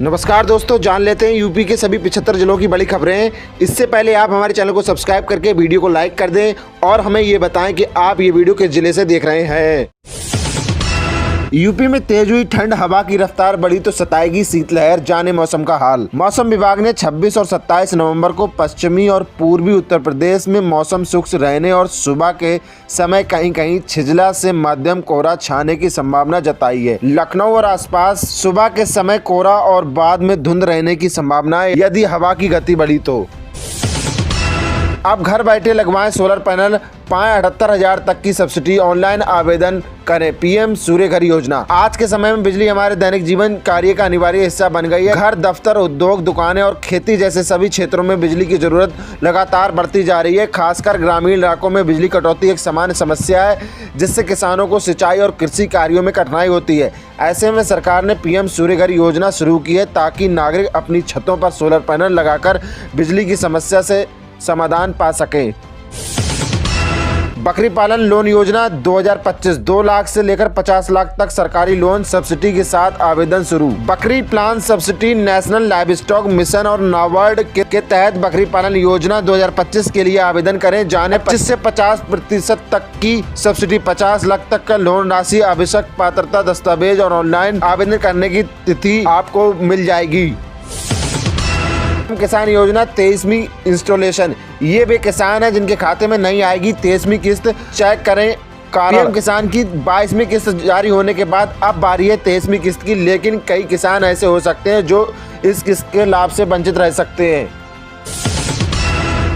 नमस्कार दोस्तों, जान लेते हैं यूपी के सभी 75 जिलों की बड़ी खबरें। इससे पहले आप हमारे चैनल को सब्सक्राइब करके वीडियो को लाइक कर दें और हमें ये बताएं कि आप ये वीडियो किस जिले से देख रहे हैं। यूपी में तेज हुई ठंड, हवा की रफ्तार बढ़ी तो सताएगी शीतलहर, जाने मौसम का हाल। मौसम विभाग ने 26 और 27 नवंबर को पश्चिमी और पूर्वी उत्तर प्रदेश में मौसम शुष्क रहने और सुबह के समय कहीं कहीं छिजला से मध्यम कोहरा छाने की संभावना जताई है। लखनऊ और आसपास सुबह के समय कोहरा और बाद में धुंध रहने की संभावना है यदि हवा की गति बढ़ी तो। अब घर बैठे लगवाएं सोलर पैनल, पाएं 78,000 तक की सब्सिडी, ऑनलाइन आवेदन करें। पीएम सूर्य घर योजना। आज के समय में बिजली हमारे दैनिक जीवन कार्य का अनिवार्य हिस्सा बन गई है। घर, दफ्तर, उद्योग, दुकानें और खेती जैसे सभी क्षेत्रों में बिजली की जरूरत लगातार बढ़ती जा रही है। खासकर ग्रामीण इलाकों में बिजली कटौती एक सामान्य समस्या है, जिससे किसानों को सिंचाई और कृषि कार्यों में कठिनाई होती है। ऐसे में सरकार ने पीएम सूर्य घर योजना शुरू की है ताकि नागरिक अपनी छतों पर सोलर पैनल लगाकर बिजली की समस्या से समाधान पा सकें। बकरी पालन लोन योजना 2025, 2 लाख से लेकर 50 लाख तक सरकारी लोन सब्सिडी के साथ आवेदन शुरू। बकरी plan subsidy national livestock mission और नाबार्ड के तहत बकरी पालन योजना 2025 के लिए आवेदन करें। जाने 25 से 50% तक की सब्सिडी, 50 लाख तक का लोन राशि, आवश्यक पात्रता दस्तावेज और ऑनलाइन आवेदन करने की तिथि आपको मिल जाएगी। किसान योजना 23वीं इंस्टॉलेशन। ये वे किसान हैं जिनके खाते में नहीं आएगी 23वीं किस्त, चेक करें कारण। किसान की 22वीं किस्त जारी होने के बाद अब बारी है 23वीं किस्त की, लेकिन कई किसान ऐसे हो सकते हैं जो इस किस्त के लाभ से वंचित रह सकते हैं।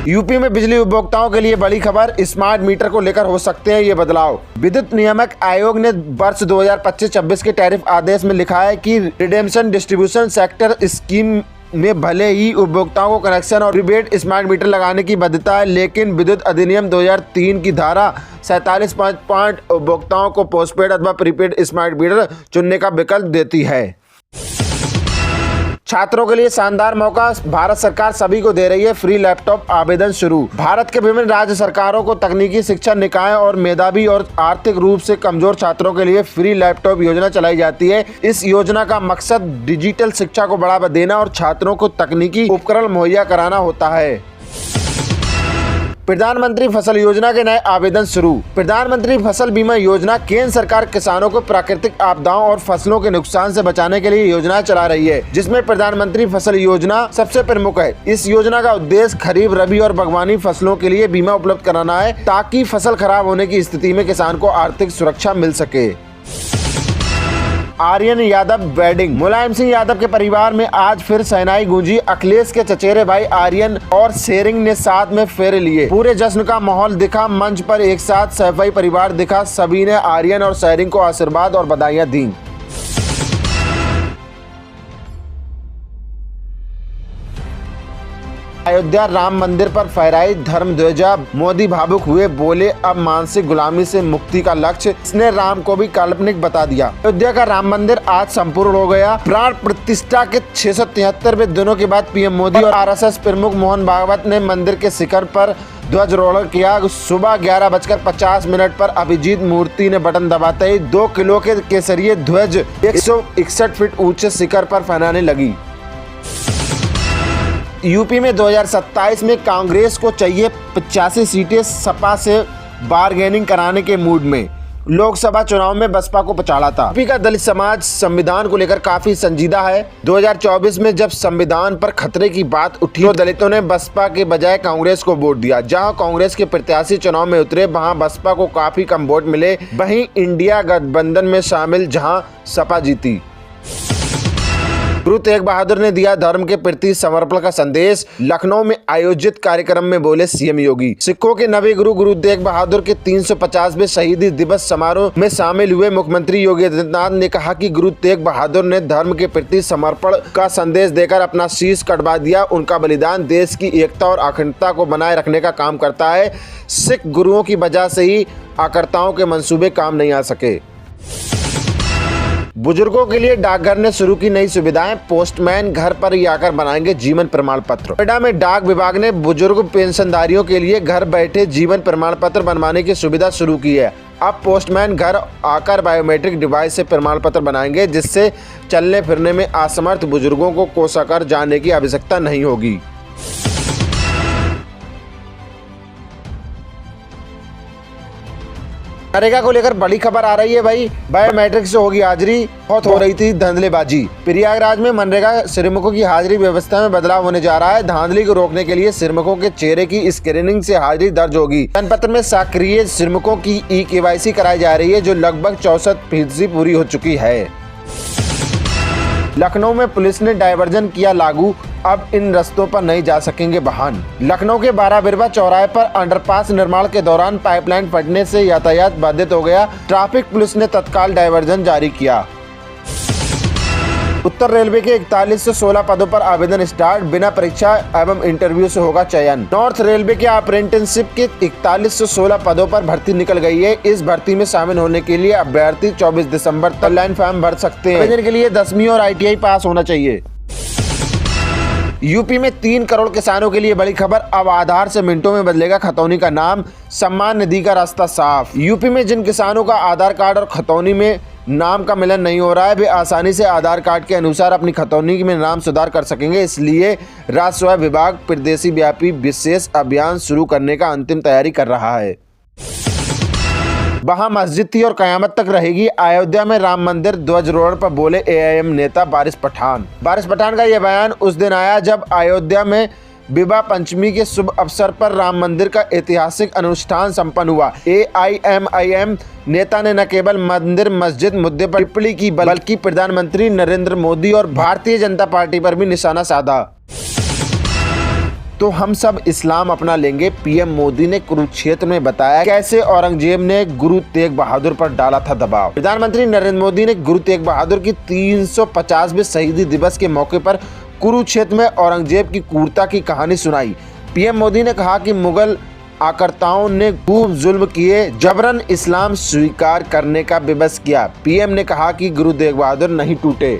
यूपी में बिजली उपभोक्ताओं के लिए बड़ी खबर, स्मार्ट मीटर को लेकर हो सकते हैं ये बदलाव। विद्युत नियामक आयोग ने वर्ष 2025-26 के टैरिफ आदेश में लिखा है कि रिडेम्पशन डिस्ट्रीब्यूशन सेक्टर स्कीम में भले ही उपभोक्ताओं को कनेक्शन और प्रीपेड स्मार्ट मीटर लगाने की बाध्यता है, लेकिन विद्युत अधिनियम 2003 की धारा 47.5 उपभोक्ताओं को पोस्टपेड अथवा प्रीपेड स्मार्ट मीटर चुनने का विकल्प देती है। छात्रों के लिए शानदार मौका, भारत सरकार सभी को दे रही है फ्री लैपटॉप, आवेदन शुरू। भारत के विभिन्न राज्य सरकारों को तकनीकी शिक्षा निकाय और मेधावी और आर्थिक रूप से कमजोर छात्रों के लिए फ्री लैपटॉप योजना चलाई जाती है। इस योजना का मकसद डिजिटल शिक्षा को बढ़ावा देना और छात्रों को तकनीकी उपकरण मुहैया कराना होता है। प्रधानमंत्री फसल योजना के नए आवेदन शुरू। प्रधानमंत्री फसल बीमा योजना केंद्र सरकार किसानों को प्राकृतिक आपदाओं और फसलों के नुकसान से बचाने के लिए योजनाएं चला रही है, जिसमें प्रधानमंत्री फसल योजना सबसे प्रमुख है। इस योजना का उद्देश्य खरीफ, रबी और बागवानी फसलों के लिए बीमा उपलब्ध कराना है ताकि फसल खराब होने की स्थिति में किसान को आर्थिक सुरक्षा मिल सके। आर्यन यादव वेडिंग। मुलायम सिंह यादव के परिवार में आज फिर शहनाई गूंजी। अखिलेश के चचेरे भाई आर्यन और शेरिंग ने साथ में फेरे लिए। पूरे जश्न का माहौल दिखा। मंच पर एक साथ सैफई परिवार दिखा। सभी ने आर्यन और शेरिंग को आशीर्वाद और बधाइयां दी। अयोध्या राम मंदिर पर फहराई धर्म ध्वजा, मोदी भावुक हुए, बोले अब मानसिक गुलामी से मुक्ति का लक्ष्य। इसने राम को भी काल्पनिक बता दिया। अयोध्या का राम मंदिर आज संपूर्ण हो गया। प्राण प्रतिष्ठा के 673वें दिनों के बाद पीएम मोदी और आरएसएस प्रमुख मोहन भागवत ने मंदिर के शिखर पर ध्वजारोहण किया। सुबह 11:50 पर अभिजीत मूर्ति ने बटन दबाते ही 2 किलो के केसरिये ध्वज 161 फीट ऊंचे शिखर पर फहराने लगी। यूपी में 2027 में कांग्रेस को चाहिए 85 सीटें, सपा से बारगेनिंग कराने के मूड में। लोकसभा चुनाव में बसपा को पछाड़ा था। यूपी का दलित समाज संविधान को लेकर काफी संजीदा है। 2024 में जब संविधान पर खतरे की बात उठी तो दलितों ने बसपा के बजाय कांग्रेस को वोट दिया। जहां कांग्रेस के प्रत्याशी चुनाव में उतरे वहां बसपा को काफी कम वोट मिले। वहीं इंडिया गठबंधन में शामिल जहां सपा जीती। गुरु तेग बहादुर ने दिया धर्म के प्रति समर्पण का संदेश। लखनऊ में आयोजित कार्यक्रम में बोले सीएम योगी। सिखों के नवे गुरु तेग बहादुर के 350वें शहीदी दिवस समारोह में शामिल हुए मुख्यमंत्री योगी आदित्यनाथ ने कहा कि गुरु तेग बहादुर ने धर्म के प्रति समर्पण का संदेश देकर अपना शीश कटवा दिया। उनका बलिदान देश की एकता और अखंडता को बनाए रखने का काम करता है। सिख गुरुओं की वजह से ही आकर्ताओं के मंसूबे काम नहीं आ सके। बुजुर्गों के लिए डाकघर ने शुरू की नई सुविधाएं, पोस्टमैन घर पर ही आकर बनाएंगे जीवन प्रमाण पत्र। नोएडा में डाक विभाग ने बुजुर्ग पेंशनधारियों के लिए घर बैठे जीवन प्रमाण पत्र बनवाने की सुविधा शुरू की है। अब पोस्टमैन घर आकर बायोमेट्रिक डिवाइस से प्रमाण पत्र बनाएंगे, जिससे चलने फिरने में असमर्थ बुजुर्गों को कोसाकर जाने की आवश्यकता नहीं होगी। नरेगा को लेकर बड़ी खबर आ रही है भाई। बायोमेट्रिक से होगी हाजिरी, बहुत हो रही थी धांधलेबाजी। प्रयागराज में मनरेगा श्रमिकों की हाजिरी व्यवस्था में बदलाव होने जा रहा है। धांधली को रोकने के लिए श्रमिकों के चेहरे की स्क्रीनिंग से हाजिरी दर्ज होगी। जनपत्र में सक्रिय श्रमिकों की KYC कराई जा रही है, जो लगभग 64% पूरी हो चुकी है। लखनऊ में पुलिस ने डायवर्जन किया लागू, अब इन रास्तों पर नहीं जा सकेंगे वाहन। लखनऊ के 12 बिरवा चौराहे पर अंडरपास निर्माण के दौरान पाइपलाइन फटने से यातायात बाधित हो गया। ट्रैफिक पुलिस ने तत्काल डायवर्जन जारी किया। उत्तर रेलवे के 41 से 16 पदों पर आवेदन स्टार्ट, बिना परीक्षा एवं इंटरव्यू से होगा चयन। नॉर्थ रेलवे के अप्रेंटिसशिप के 41 से 16 पदों पर भर्ती निकल गई है। इस भर्ती में शामिल होने के लिए अभ्यर्थी 24 दिसंबर तक ऑनलाइन फॉर्म भर सकते हैं। आवेदन के लिए 10वीं और ITI पास होना चाहिए। यूपी में 3 करोड़ किसानों के लिए बड़ी खबर, अब आधार से मिनटों में बदलेगा खतौनी का नाम, सम्मान निधि का रास्ता साफ। यूपी में जिन किसानों का आधार कार्ड और खतौनी में नाम का मिलन नहीं हो रहा है, वे आसानी से आधार कार्ड के अनुसार अपनी खतौनी में नाम सुधार कर सकेंगे। इसलिए राजस्व विभाग प्रदेश व्यापी विशेष अभियान शुरू करने का अंतिम तैयारी कर रहा है। वहां मस्जिद थी और कयामत तक रहेगी। अयोध्या में राम मंदिर ध्वजारोहण पर बोले AIM नेता वारिस पठान। वारिस पठान का यह बयान उस दिन आया जब अयोध्या में विवाह पंचमी के शुभ अवसर पर राम मंदिर का ऐतिहासिक अनुष्ठान संपन्न हुआ। AIM नेता ने न केवल मंदिर मस्जिद मुद्दे पर टिप्पणी की, बल्कि प्रधानमंत्री नरेंद्र मोदी और भारतीय जनता पार्टी पर भी निशाना साधा। तो हम सब इस्लाम अपना लेंगे, PM मोदी ने कुरुक्षेत्र में बताया कैसे औरंगजेब ने गुरु तेग बहादुर पर डाला था दबाव। प्रधानमंत्री नरेंद्र मोदी ने गुरु तेग बहादुर की 350वें शहीदी दिवस के मौके पर कुरुक्षेत्र में औरंगजेब की क्रूरता की कहानी सुनाई। PM मोदी ने कहा कि मुगल आक्रताओं ने खूब जुल्म किए, जबरन इस्लाम स्वीकार करने का विवश किया। PM ने कहा कि गुरु तेग बहादुर नहीं टूटे।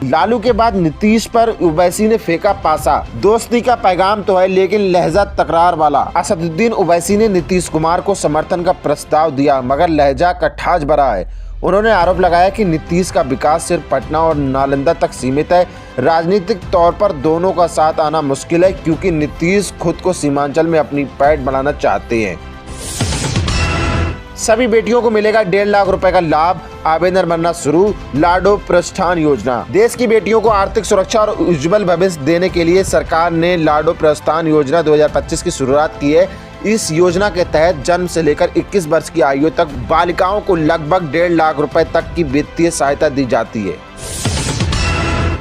लालू के बाद नीतीश पर ओवैसी ने फेंका पासा। दोस्ती का पैगाम तो है, लेकिन लहजा तकरार वाला। असदुद्दीन ओवैसी ने नीतीश कुमार को समर्थन का प्रस्ताव दिया, मगर लहजा कट्ठाज भरा है। उन्होंने आरोप लगाया कि नीतीश का विकास सिर्फ पटना और नालंदा तक सीमित है। राजनीतिक तौर पर दोनों का साथ आना मुश्किल है, क्योंकि नीतीश खुद को सीमांचल में अपनी पैठ बढ़ाना चाहते हैं। सभी बेटियों को मिलेगा 1.5 लाख रुपए का लाभ, आवेदन बनना शुरू। लाडो प्रस्थान योजना, देश की बेटियों को आर्थिक सुरक्षा और उज्जवल भविष्य देने के लिए सरकार ने लाडो प्रस्थान योजना 2025 की शुरुआत की है। इस योजना के तहत जन्म से लेकर 21 वर्ष की आयु तक बालिकाओं को लगभग 1.5 लाख रुपए तक की वित्तीय सहायता दी जाती है।